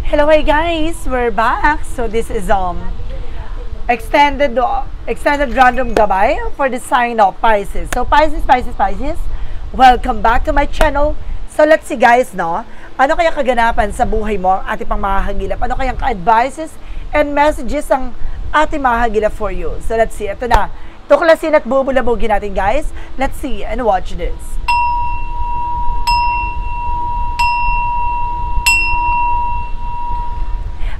Hello, hey guys, we're back. So this is extended random gabay for the sign of Pisces. So Pisces, welcome back to my channel. So let's see guys, no? Ano kaya kaganapan sa buhay mo, ating pang mahahagilap? Ano kayang ka-advices and messages ang ating mahahagilap for you? So let's see, ito na. Tuklasin at bubulabugin natin guys. Let's see and watch this.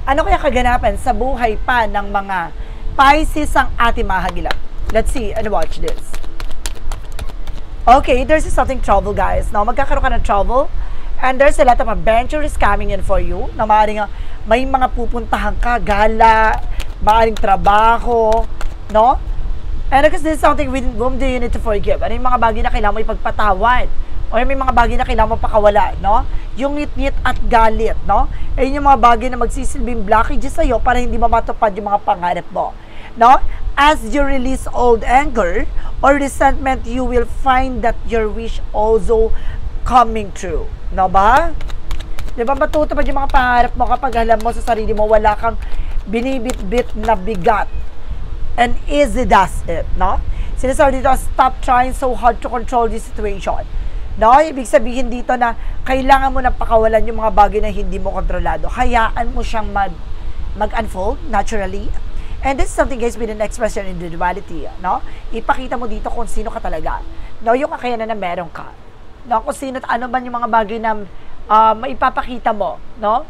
Ano kaya kaganapan sa buhay pa ng mga Pisces ang ating mahagilap? Let's see and watch this. Okay, there's something trouble guys. Now, magkakaroon ka ng trouble and there's a lot of adventures coming in for you. Na maaaring may mga pupuntahan ka, gala, maaaring trabaho, no? And because this is something with whom do you need to forgive? Ano yung mga bagay na kailangan mo ipagpatawad? O may mga bagay na kailangan mo pakawala, no? Yung ngit-ngit at galit, no? Ayun yung mga bagay na magsisilbing blockages sa'yo para hindi mo matupad yung mga pangarap mo, no? As you release old anger or resentment, you will find that your wish also coming true. No ba? Di ba matutupad yung mga pangarap mo kapag alam mo sa sarili mo wala kang binibit-bit na bigat and easy does it, no? Sinasabi dito, stop trying so hard to control this situation. No, ibig sabihin dito na kailangan mo na pakawalan yung mga bagay na hindi mo kontrolado. Hayaan mo siyang mag-unfold naturally. And this is something guys with an expression individuality, no? Ipakita mo dito kung sino ka talaga. No, yung kakayanan na meron ka. No, kung sino at ano ba yung mga bagay na maipapakita mo, no?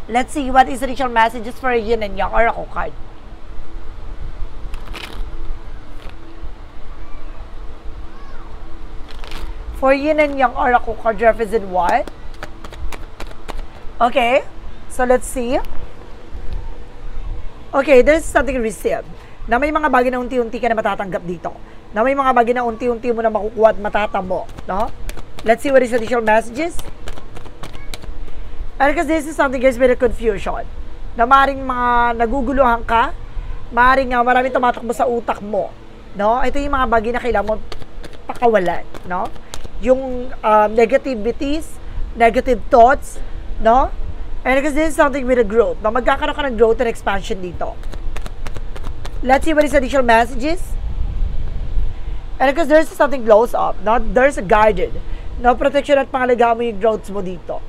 Let's see what is the initial messages for Yin and Yang Oracle card. For Yin and Yang Oracle card represent what? Okay, so let's see. Okay, there's something received. Na may mga bagay na unti-unti ka na matatanggap dito. Na may mga bagay na unti-unti mo na makukuha at matatamo. No? Let's see what is additional messages. And because this is something guys with a confusion. Na maaaring mga naguguluhan ka. Maaaring maraming tumatakbo sa utak mo. No? Ito yung mga bagay na kailangan mo pakawalan. No? Yung negativities, negative thoughts, no? And because this is something with a growth. No? Magkakaroon ka ng growth and expansion dito. Let's see what is additional messages. And because there's something close up, no? There's a guarded, no? Protection at pangalagaan mo yung growths mo dito.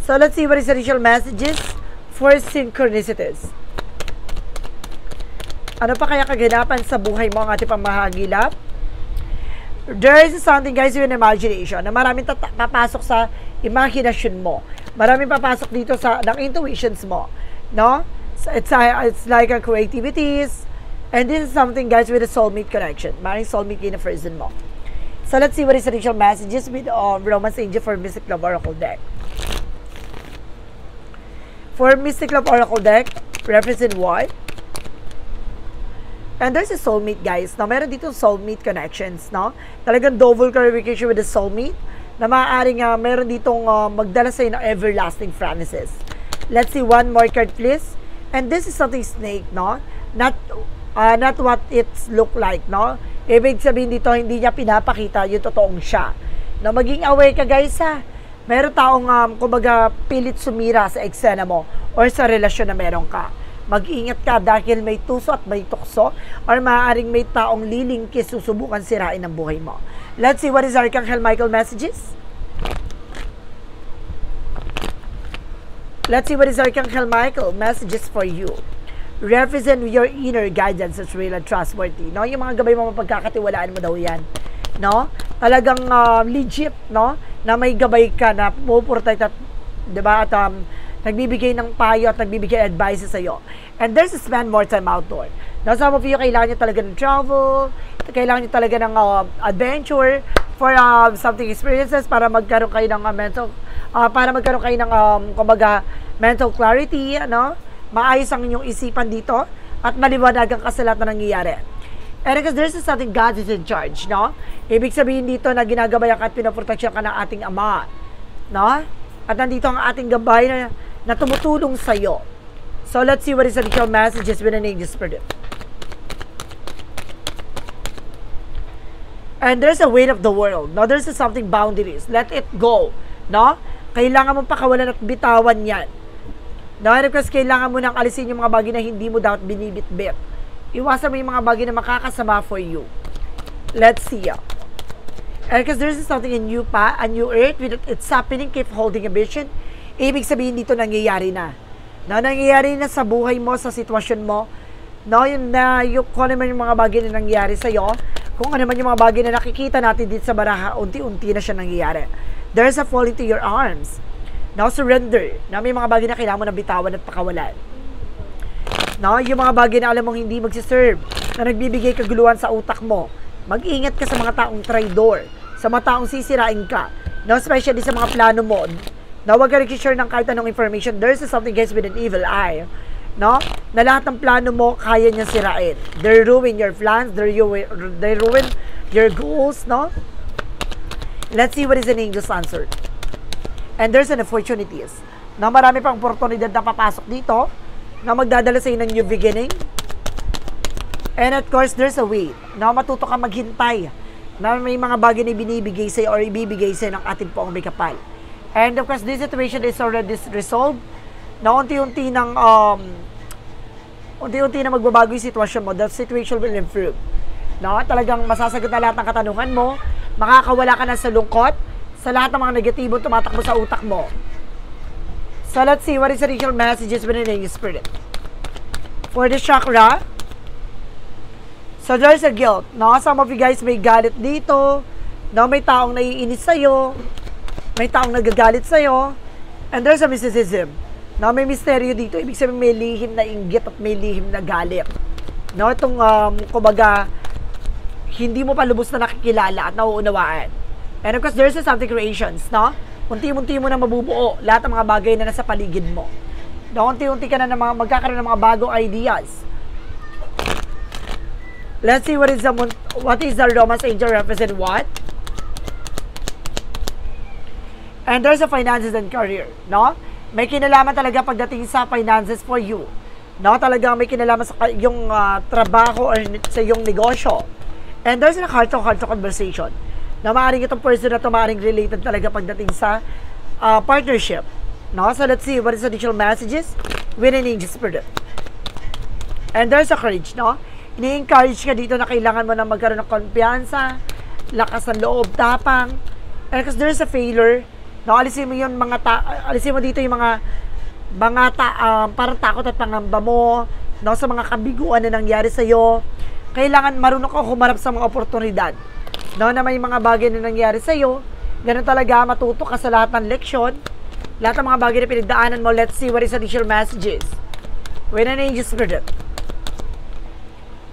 So let's see what is additional messages for synchronicities. Ano pa kaya kaganapan sa buhay mo ang ating pamahagilap? There is something guys with imagination na maraming papasok sa imagination mo. Maraming papasok dito sa ng intuitions mo, no? So it's like a creativities, and this is something guys with a soulmate connection. Maraming soulmate in the person mo. So let's see what is the initial messages with Romance Angel for Mystic Love Oracle deck. For Mystic Love Oracle deck, represent what? And there's a soulmate guys. Now, meron dito soulmate connections, no? Talagang double clarification with the soulmate na maaaring meron ditong magdala sa'yo ng everlasting promises. Let's see one more card please. And this is something snake, no? Not what it's look like, no? Ibig sabihin dito, hindi niya pinapakita yung totoong siya. No, maging aware ka guys ha. Meron taong kumbaga pilit sumira sa eksena mo or sa relasyon na meron ka. Mag-ingat ka dahil may tuso at may tukso or maaaring may taong lilingkis susubukan sirain ang buhay mo. Let's see what is Archangel Michael messages. Let's see what is Archangel Michael messages for you. Represent your inner guidance as real and trustworthy. No? Yung mga gabay mo mapagkakatiwalaan mo daw yan. No? Talagang legit, no? Na may gabay ka na pupurtay at, diba, at nagbibigay ng payo at nagbibigay advice sa'yo. And there's a spend more time outdoor. Now, some of you, kailangan nyo talaga ng travel, kailangan nyo talaga ng adventure for something experiences para magkaroon kayo ng kumbaga, mental clarity, ano? Maayos ang inyong isipan dito at maliwanagan ka sa lahat na nangyayari. And because there's something God is in charge, no? Ibig sabihin dito na ginagabayan ka at pinoproteksyon ka ng ating Ama, no? At nandito ang ating gabay na tumutulong sa'yo. So, let's see what is the additional messages with an angel spirit. And there's a weight of the world. No, there's something boundaries. Let it go. No? kailangan mong pakawalan at bitawan yan. No, because kailangan mo nang alisin yung mga bagay na hindi mo dapat binibitbit. Iwasan mo yung mga bagay na makakasama for you. Let's see. And because there's something in you pa, a new earth, with it's happening, keep holding a vision. Ibig sabihin dito nangyayari na. No, nangyayari na sa buhay mo, sa sitwasyon mo. No, yun na, kung ano man yung mga bagay na nangyayari sa'yo, kung ano man yung mga bagay na nakikita natin dito sa baraha, unti-unti na siya nangyayari. There's a fall into your arms. Now, surrender. Na may mga bagay na kailangan mo na bitawan at pakawalan. No, yung mga bagay na alam mong hindi magsiserve, na nagbibigay kaguluhan sa utak mo. Mag-ingat ka sa mga taong traidor, sa mga taong sisirain ka. No, especially sa mga plano mo. No, huwag ka nag-share ng kahit anong information. There's something guys with an evil eye. No, na lahat ng plano mo, kaya niya sirain. They ruin your plans, they ruin your goals, no? Let's see what is an angel's answer. And there's an opportunities na marami pang oportunidad na papasok dito na magdadala sa ng new beginning. And of course, there's a way na matuto ka maghintay na may mga bagay na binibigay sa'yo or ibibigay sa'yo ng ating poong may kapal. And of course, this situation is already resolved na unti-unti na magbabago yung sitwasyon mo. The situation will improve. No? Talagang masasagot na lahat ng katanungan mo, makakawala ka na sa lungkot, sa lahat ng mga negatibo tumatakbo sa utak mo. So let's see what is the initial messages within your spirit. For the chakra, so there's a guilt. No? Some of you guys may galit dito. No? May taong naiinis sa'yo. May taong nagagalit sa'yo. And there's a mysticism. No? May misteryo dito. Ibig sabihin may lihim na inggit at may lihim na galit. No? Itong, kumbaga, hindi mo pa lubos na nakikilala at nauunawaan. And of course, there's something creations, no? Unti-unti mo na mabubuo lahat ng mga bagay na nasa paligid mo. No, unti-unti ka na magkakaroon ng mga bagong ideas. Let's see what is the Romance Angel represent what? And there's a finances and career, no? May kinalaman talaga pagdating sa finances for you. No, talagang may kinalaman sa yung trabaho or sa yung negosyo. And there's a heart-to-heart conversation. Na maaaring itong person na ito maaaring related talaga pagdating sa partnership. No? So let's see what is the additional messages with an angel spirit. And there's a courage, no? Ini-encourage ka dito na kailangan mo na magkaroon ng kumpiyansa, lakas ng loob, tapang. And because there's a failure, no? Alisin mo alisin mo dito yung mga parang takot at pangamba mo, no? Sa mga kabiguan na nangyari sa'yo. Kailangan marunong ka humarap sa mga oportunidad. No, na may mga bagay na nangyari sa'yo, ganun talaga, matuto ka sa lahat ng leksyon, lahat ng mga bagay na pinagdaanan mo. Let's see what is additional messages with an angel spirit.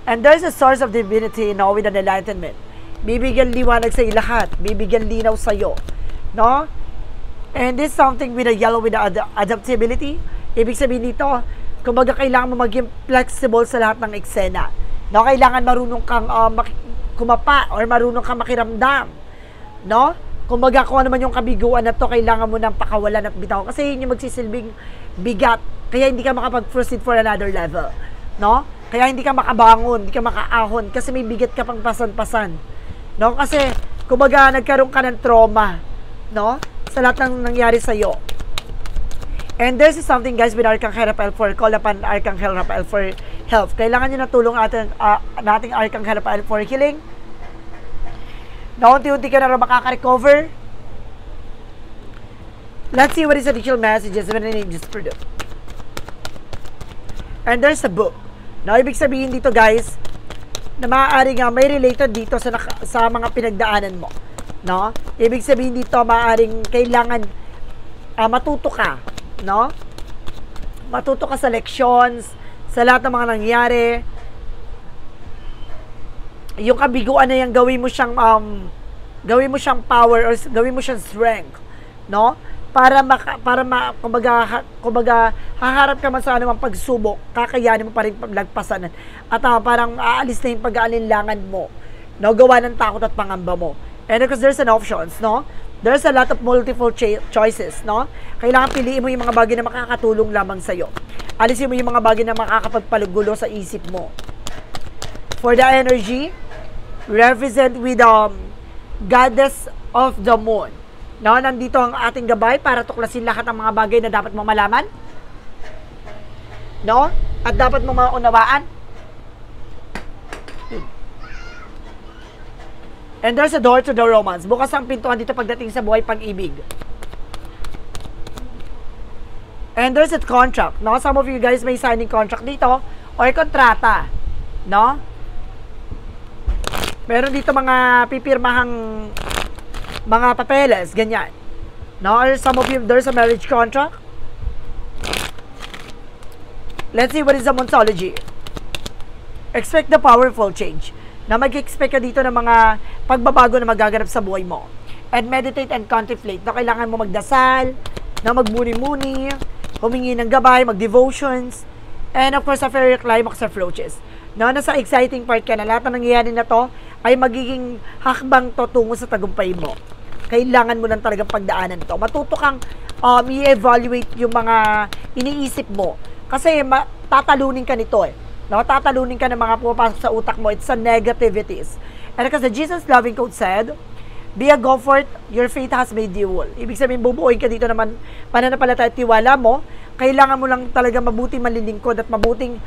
And there's a source of divinity, no, with an enlightenment. Bibigyan liwanag sa lahat, bibigyan linaw sa'yo, no? And this something with a yellow with the adaptability. Ibig sabihin dito, kumbaga kailangan mo maging flexible sa lahat ng eksena. No, kailangan marunong kang kumapa or marunong ka makiramdam, no? Kumbaga kung ano man yung kabiguan na to, kailangan mo nang pakawalan at bitaw kasi yun yung magsisilbing bigat, kaya hindi ka makapag-proceed for another level, no? Kaya hindi ka makabangon, hindi ka makaahon kasi may bigat ka pang pasan-pasan, no? Kasi kumbaga nagkaroon ka ng trauma, no? Sa lahat ng nangyari sa'yo. And there's something guys with Archangel Raphael for call upon Archangel Raphael for help. Kailangan nyo na tulong nating Archangel Raphael for healing. Na unti-unti ka na rin makaka-recover. Let's see what is the additional messages when an angel spirit. And there's a book. Now, ibig sabihin dito guys, na maaari nga may related dito sa mga pinagdaanan mo. No? Ibig sabihin dito, maaaring kailangan matuto ka. No? Matuto ka sa lections, sa lahat ng mga nangyari. Yung kabiguan na yan, gawin mo siyang power or gawin mo siyang strength, no? Kumbaga haharap ka man sa anumang pagsubok, kakayanin mo pa rin lagpasan at parang aalis na yung pag-aalinlangan mo, no? Gawa ng takot at pangamba mo. And because there's an options, no? There's a lot of multiple choices, no? Kailangan piliin mo yung mga bagay na makakatulong lamang sa'yo. Alisin mo yung mga bagay na makakapagpalugulo sa isip mo. For the energy, represent with Goddess of the Moon. No, nandito ang ating gabay para tuklasin lahat ng mga bagay na dapat mo malaman. No? At dapat mo maunawaan. And there's a door to the romance. Bukas ang pintuan dito pagdating sa buhay pag-ibig. And there's a contract. No? Some of you guys may signing contract dito or kontrata. No? Meron dito mga pipirmahang mga papeles, ganyan. No? Or some of you, there's a marriage contract. Let's see what is the Monsology. Expect the powerful change. Na mag-expect ka dito ng mga pagbabago na magaganap sa buhay mo. And meditate and contemplate. Na kailangan mo magdasal, na magmuni-muni, humingi ng gabay, mag-devotions, and of course, a fairy climax approaches. No, nasa exciting part ka na. Lahat ng nangyayari na to ay magiging hakbang to tungo sa tagumpay mo. Kailangan mo lang talagang pagdaanan to. Matuto kang i-evaluate yung mga iniisip mo. Kasi tatalunin ka nito eh. No, tatalunin ka ng mga pumapasok sa utak mo. It's a negativities. And because the Jesus loving quote said, be a go forth, your faith has made you whole. Ibig sabihin, bubuoy ka dito naman, pananampalataya at tiwala mo. Kailangan mo lang talaga mabuting manlilingkod at mabuting,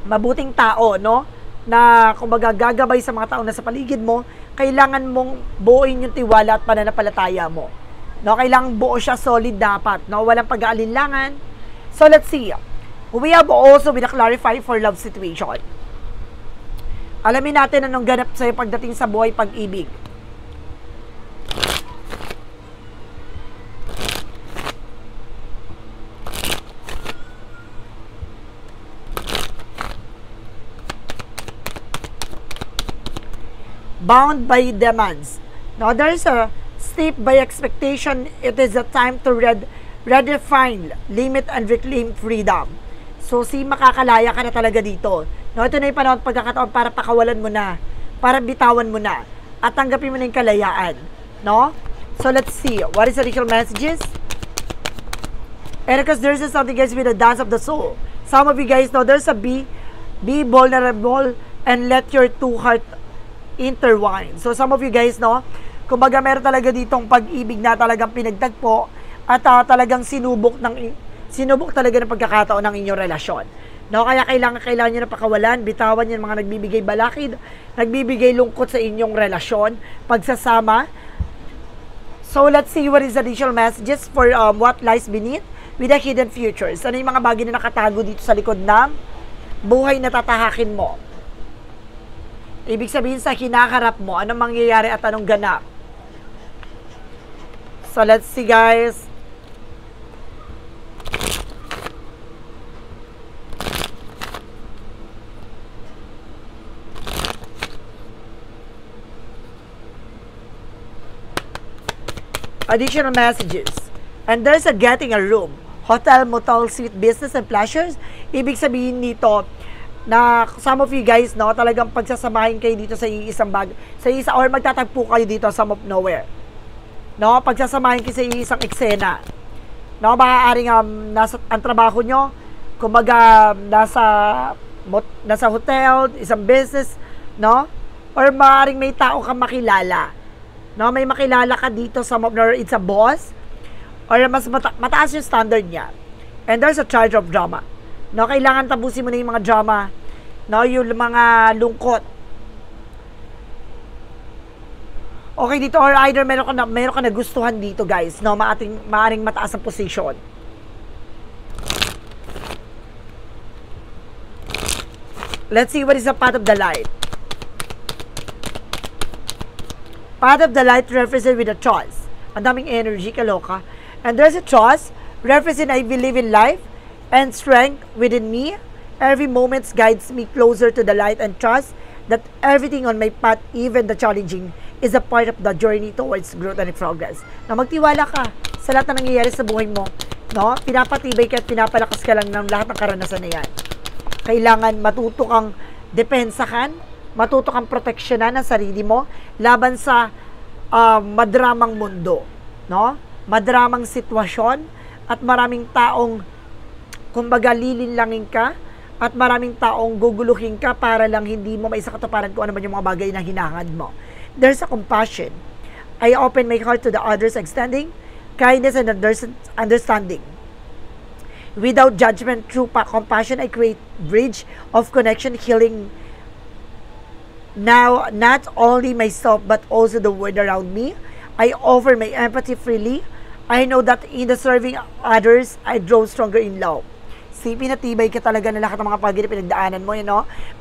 mabuting tao, no? Na, kumbaga, gagabay sa mga tao na sa paligid mo. Kailangan mong buuin yung tiwala at pananampalataya mo. No? Kailangan buo siya, solid dapat. No? Walang pag-aalinlangan. So, let's see. We have also been clarified for love situation. Alamin natin anong ganap sa'yo pagdating sa buhay pag-ibig. Bound by demands. Now, there's a steep by expectation. It is a time to redefine, limit, and reclaim freedom. So, makakalaya ka na talaga dito. No, ito na yung panahon pagkakataon para pakawalan mo na, para bitawan mo na, at tanggapin mo na yung kalayaan. No? So, let's see. What is the additional messages? And because there's something, guys, with the dance of the soul. Some of you guys know there's a be vulnerable and let your two heart intertwine. So, some of you guys know, kumbaga meron talaga ditong pag-ibig na talagang pinagtagpo at talagang sinubok talaga ng pagkakataon ng inyong relasyon. No, kaya kailangan niyo na pakawalan, bitawan yung mga nagbibigay balakid, nagbibigay lungkot sa inyong relasyon, pagsasama. So, let's see what is the additional messages for what lies beneath with the hidden futures. Ano yung mga bagay na nakatago dito sa likod ng buhay na tatahakin mo? Ibig sabihin sa hinaharap mo, anong mangyayari at anong ganap? So, let's see, guys. Additional messages. And there's a getting a room. Hotel, motel, suite, business, and pleasures. Ibig sabihin nito, na some of you guys, no, talagang pagsasamahin kayo dito sa isang or magtatagpo kayo dito sa nowhere. No, pagsasamahin kayo sa isang eksena. No, maaaring nasa ang trabaho nyo, kumbaga nasa hotel, isang business, no? Or maaaring may tao kang makilala. No, may makilala ka dito sa or it's a boss or mas mataas yung standard niya. And there's a charge of drama. No, kailangan tapusin mo na yung mga drama, no, yung mga lungkot. Okay dito, or either meron ka na gustuhan dito, guys, no, maaring mataas ang position. Let's see what is the path of the light. Path of the light represent with a choice. Ang daming energy, kaloka. And there's a choice represent I believe in life and strength within me. Every moment guides me closer to the light and trust that everything on my path, even the challenging, is a part of the journey towards growth and progress. Na magtiwala ka sa lahat na nangyayari sa buhay mo. No? Pinapatibay ka at pinapalakas ka lang ng lahat ng karanasan na yan. Kailangan matuto kang depensahan, matuto kang proteksyonan ang sarili mo laban sa madramang mundo, no? Madramang sitwasyon at maraming taong kumbaga lilinlangin ka at maraming taong guguluhin ka para lang hindi mo maisakatuparan kung ano man yung mga bagay na hinahangad mo. There's a compassion. I open my heart to the others, extending kindness and understanding. Without judgment, through compassion, I create bridge of connection, healing now not only myself but also the world around me. I offer my empathy freely. I know that in the serving others, I grow stronger in love. Si pinatibay ka talaga na lahat ng mga pagod na pinagdaanan mo,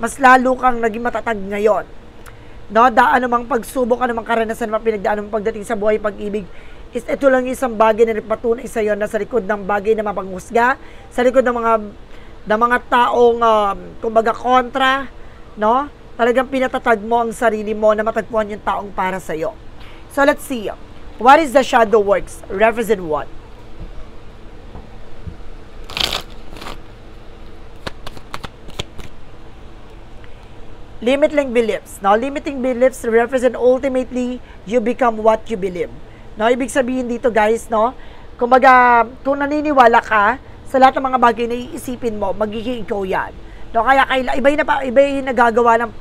mas lalo kang naging matatag ngayon. Daan namang pagsubok, anumang karanasan na pinagdaanan mo pagdating sa buhay pag-ibig, ito lang isang bagay na nagpatunay sa iyo na sa likod ng bagay na mapanghusga, sa likod ng mga taong kumbaga kontra, talagang pinatatag mo ang sarili mo na matagpuan yung taong para sa iyo. So let's see. What is the shadow works? Represent what? Limiting beliefs. Now, limiting beliefs represent ultimately you become what you believe. Ibig sabihin dito guys, kumbaga, kung naniniwala ka sa lahat ng mga bagay na iisipin mo, magiging ikaw yan. Kaya iba yung nagagawa ng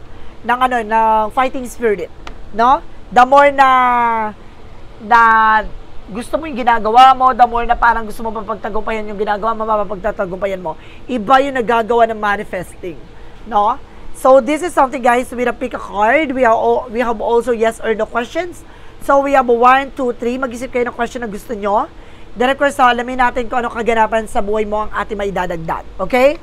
fighting spirit. The more na gusto mo yung ginagawa mo, the more na parang gusto mo mapagtagumpayan yung ginagawa mo, mapagtatagumpayan mo. Iba yung nagagawa ng manifesting. So this is something guys, we have pick a card. We have also yes or no questions. So we have 1, 2, 3. Mag-isip kayo ng question na gusto nyo. Then of course, alamin natin kung ano kaganapan sa buhay mo ang ating maidadagdag. Okay?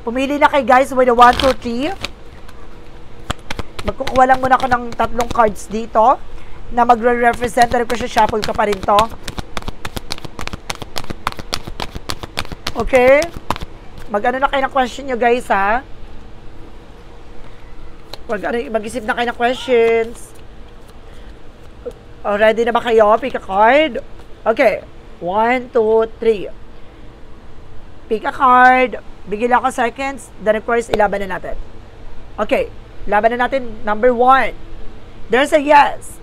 Pumili na kayo guys with the 1, 2, 3. Magkukuha lang muna ako ng 3 cards dito na magre-represent. Then of course, shuffle ka pa rin to. Okay? Mag-ano na kayo ng question nyo guys ha? Mag-isip na kayo ng questions. Ready na ba kayo? Pick a card. Okay. 1, 2, 3. Pick a card. Bigyan ako seconds. Then of course, ilaban na natin. Okay. Laban na natin. Number 1. There's a yes.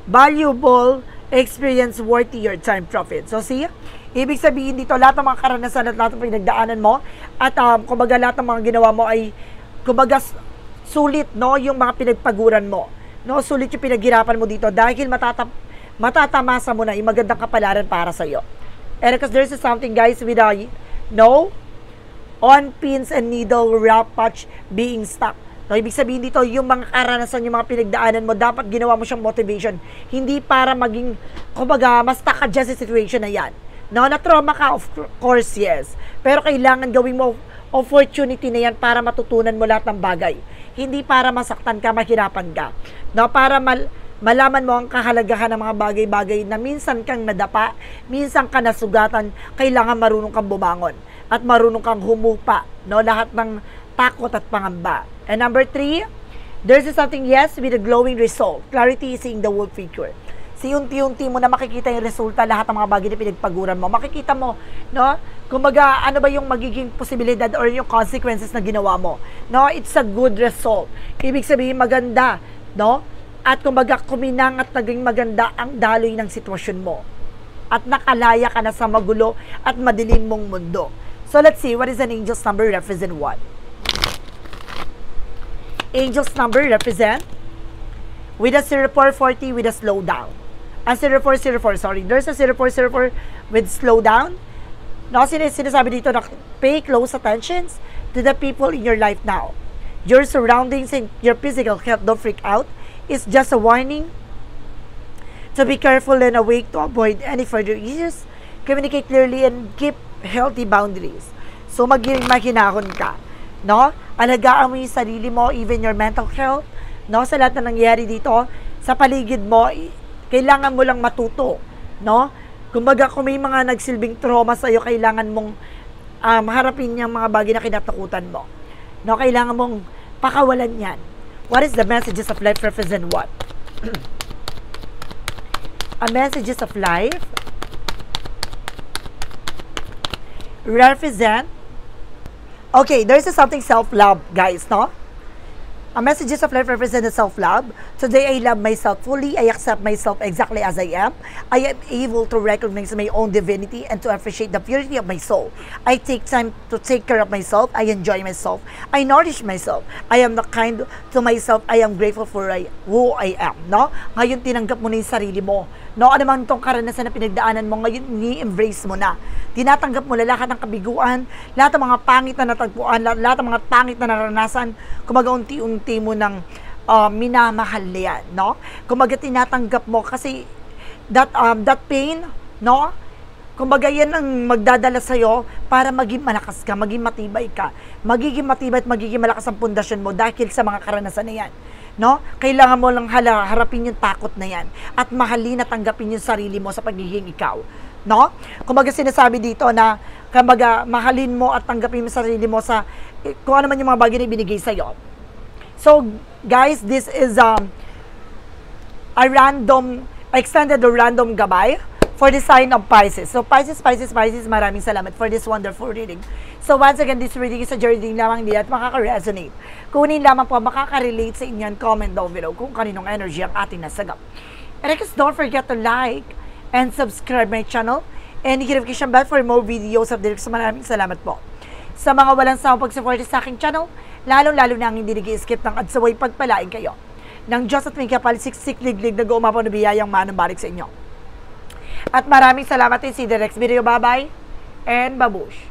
Valuable experience worthy your time profit. So see? Ibig sabihin dito, lahat ng mga karanasan at lahat ng pinagdaanan mo at kumbaga lahat ng mga ginawa mo ay kumbaga sulit, yung mga pinagpaguran mo. Sulit yung pinaghirapan mo dito dahil matatamasa mo na yung magandang kapalaran para sa'yo. And because there's something guys with on pins and needle wrap patch being stuck. Ibig sabihin dito, yung mga karanasan, yung mga pinagdaanan mo, dapat ginawa mo siyang motivation. Hindi para maging, kumbaga, mas stuck ka dyan sa situation na yan. Na-trauma ka, of course, yes. Pero kailangan gawin mo opportunity na yan para matutunan mo lahat ng bagay. Hindi para masaktan ka, mahirapan ka. Para malaman mo ang kahalagahan ng mga bagay-bagay na minsan kang nadapa, minsan ka nasugatan, kailangan marunong kang bumangon at marunong kang humupa, lahat ng takot at pangamba. And number 3, there's something yes with a glowing result. Clarity is seeing the whole picture. Unti-unti mo na makikita yung resulta, lahat ng mga bagay na pinagpaguran mo. Makikita mo, kumbaga, ano ba yung magiging posibilidad or yung consequences na ginawa mo. It's a good result. Ibig sabihin, maganda, At kumbaga, kuminang at naging maganda ang daloy ng sitwasyon mo. At nakalaya ka na sa magulo at madilim mong mundo. So, let's see, what is an angel's number represent what? Angel's number represent with a 0440 with a slow down. A 0404, sorry. There's a 0404 with slow down. Sinasabi dito na pay close attentions to the people in your life now. Your surroundings and your physical health, don't freak out. It's just a warning to be careful and awake to avoid any further issues. Communicate clearly and keep healthy boundaries. So, maging mahinahon ka. Alagaan mo yung sarili mo, even your mental health. Sa lahat na nangyayari dito, sa paligid mo, kailangan mo lang matuto. Kumbaga, kung may mga nagsilbing trauma sa'yo, kailangan mong harapin yung mga bagay na kinatakutan mo. Kailangan mong pakawalan yan. What is the messages of life represent what? A messages of life represent, okay, there's something self-love, guys, A messages of life represent self-love. Today, I love myself fully. I accept myself exactly as I am. I am able to recognize my own divinity and to appreciate the purity of my soul. I take time to take care of myself. I enjoy myself. I nourish myself. I am the kind to myself. I am grateful for who I am. No? Ngayon, tinanggap mo na yung sarili mo. No? Ano man itong karanasan na pinagdaanan mo, ngayon, ni-embrace mo na. Tinatanggap mo lahat ng kabiguan, lahat ng mga pangit na natagpuan, lahat ng mga pangit na naranasan, kumaga unti-unti mo ng minamahal na yan, no? Kumbaga tinatanggap mo kasi that pain, no? Kumbaga yan ang magdadala sa'yo para maging malakas ka, maging matibay ka. Magiging matibay at magiging malakas ang pundasyon mo dahil sa mga karanasan na yan, no? Kailangan mo lang harapin yung takot na yan at mahalin at tanggapin yung sarili mo sa pagiging ikaw, no? Kumbaga sinasabi dito na kumbaga mahalin mo at tanggapin mo sarili mo sa kung ano man yung mga bagay na ibinigay sa'yo. So, guys, this is a extended random gabay for the sign of Pisces. So, Pisces, maraming salamat for this wonderful reading. So, once again, this reading is a reading lamang din at makaka-resonate. Kunin lamang po makaka-relate sa inyo and comment down below kung kaninong energy ang ating nasagap. And I guess don't forget to like and subscribe my channel and notification bell for more videos of Direk. So, maraming salamat po. Sa mga walang sawang pag-support sa aking channel, lalong-lalo na ang hindi nag-i-skip ng adsaway pagpalain kayo ng Diyos at may kapal siksik-liglig na gumapaw na biyayang manang-balik sa inyo. At maraming salamat din si Direk Video. Bye-bye and babush!